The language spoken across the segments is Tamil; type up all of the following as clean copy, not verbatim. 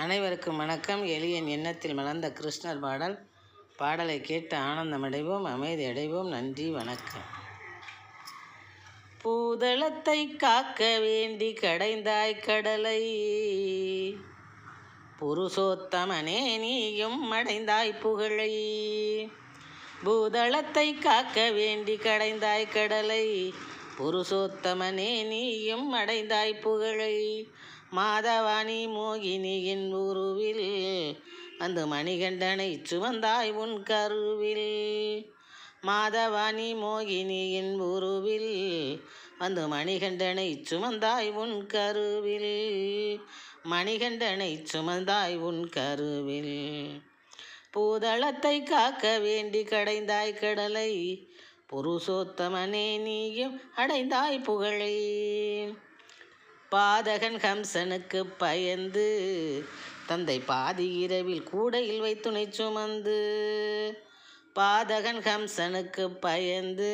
அனைவருக்கும் வணக்கம். எளியன் எண்ணத்தில் மலர்ந்த கிருஷ்ணர் பாடலை கேட்டு ஆனந்தமடைவோம், அமைதி அடைவோம். நன்றி, வணக்கம். பூதளத்தை காக்க வேண்டி கடைந்தாய் கடலை, புருஷோத்தமனே நீயும் அடைந்தாய் புகழை. பூதளத்தை காக்க வேண்டி கடைந்தாய் கடலை, புருஷோத்தமனே நீயும் அடைந்தாய் புகழை. மாதவாணி மோகினியின் உருவில் வந்து மணிகண்டனை சுமந்தாய் உன் கருவில். மாதவாணி மோகினியின் உருவில் வந்து மணிகண்டனை சுமந்தாய் உன் கருவில். மணிகண்டனை சுமந்தாய் உன் கருவில். பூதளத்தை காக்க வேண்டி கடைந்தாய் கடலை, புருஷோத்தமனே நீயும் அடைந்தாய் புகழை. பாதகன் கம்சனுக்கு பயந்து தந்தை பாதி இரவில் கூடையில் வைத்துணை சுமந்து. பாதகன் கம்சனுக்கு பயந்து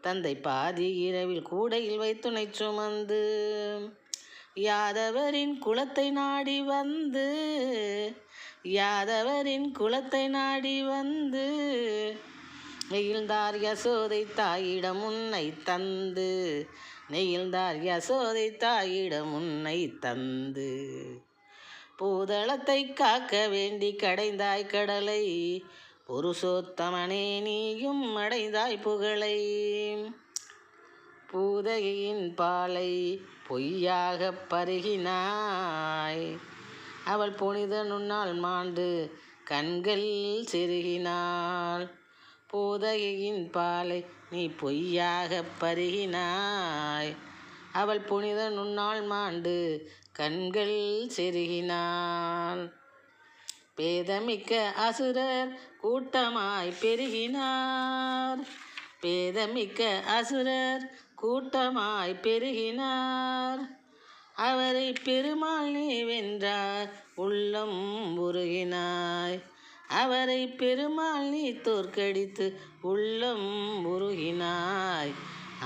தந்தை பாதி இரவில் கூடையில் வைத்துணை சுமந்து. யாதவரின் குலத்தை நாடி வந்து, யாதவரின் குலத்தை நாடி வந்து நெகிழ்ந்தார் யசோதை தாயிடம் உன்னை தந்து. நெகிழ்ந்தார் யசோதை தாயிடம் உன்னை தந்து. பூதளத்தை காக்க வேண்டி கடைந்தாய் கடலை, புருஷோத்தமனே நீயும் அடைந்தாய் புகழை. பூதகையின் பாலை பொய்யாக பருகினாய், அவள் புனித நுண்ணால் மாண்டு கண்கள் செருகினாள். பூதகையின் பாலை நீ பொய்யாக பருகினாய், அவள் புனித நுண்ணால் மாண்டு கண்கள் செருகினாள். பேதமிக்க அசுரர் கூட்டமாய் பெருகினார், பேதமிக்க அசுரர் கூட்டமாய் பெருகினார். அவரை பெருமாள் நீ வென்றார் உள்ளம் உருகினாய். அவரை பெருமாள் நீ தோற்கடித்து உள்ளம் உருகினாய்.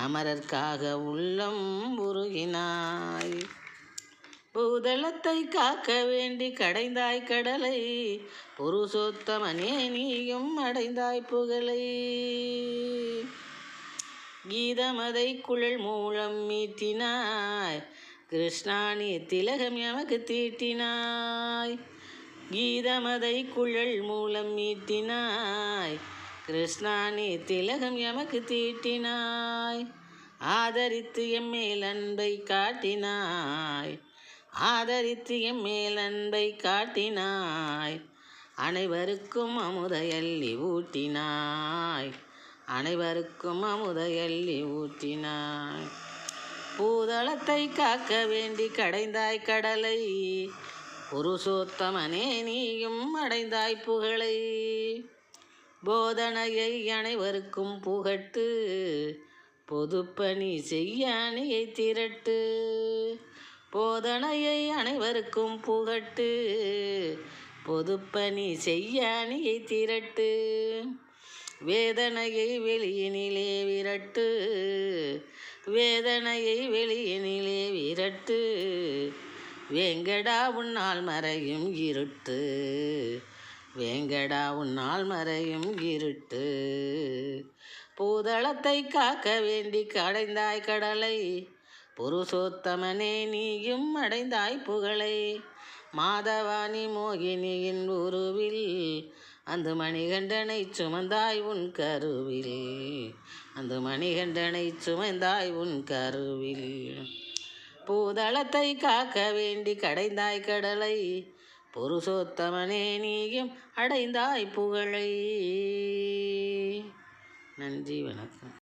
அமரர்க்காக உள்ளம் உருகினாய். பூதளத்தை காக்க வேண்டி கடைந்தாய் கடலை, புருஷோத்தமனே நீயும் அடைந்தாய் புகழை. கீதமதை குழல் மூலம் மீட்டினாய், கிருஷ்ணா நீ திலகம் எமக்கு தீட்டினாய். கீதமதை குழல் மூலம் மீட்டினாய், கிருஷ்ணா நீ திலகம் எமக்கு தீட்டினாய். ஆதரித்து எம்மேல் அன்பை காட்டினாய், ஆதரித்து எம்மேல் அன்பை காட்டினாய். அனைவருக்கும் அமுதையள்ளி ஊட்டினாய், அனைவருக்கும் அமுதையள்ளி ஊட்டினாய். பூதளத்தை காக்க வேண்டி கடைந்தாய் கடலை, புருஷோத்தமனே நீயும் அடைந்தாய் புகழை. போதனையை அனைவருக்கும் புகட்டு, பொதுப்பணி செய்ய அணியை திரட்டு. போதனையை அனைவருக்கும் புகட்டு, பொதுப்பணி செய்ய அணியை திரட்டு. வேதனையை வெளியினிலே விரட்டு, வேதனையை வெளியினிலே விரட்டு. வேங்கடா உன்னால் மறையும் இருட்டு, வேங்கடா உன்னால் மறையும் இருட்டு. பூதளத்தை காக்க வேண்டி கடைந்தாய் கடலை, புருஷோத்தமனே நீயும் அடைந்தாய் புகழை. மாதவாணி மோகினியின் உருவில் அந்த மணிகண்டனை சுமந்தாய் உன் கருவில். அந்த மணிகண்டனை சுமந்தாய் உன் கருவில். பூதளத்தை காக்க வேண்டி கடைந்தாய் கடலை, புருஷோத்தமனே நீயும் அடைந்தாய் புகழை. நன்றி, வணக்கம்.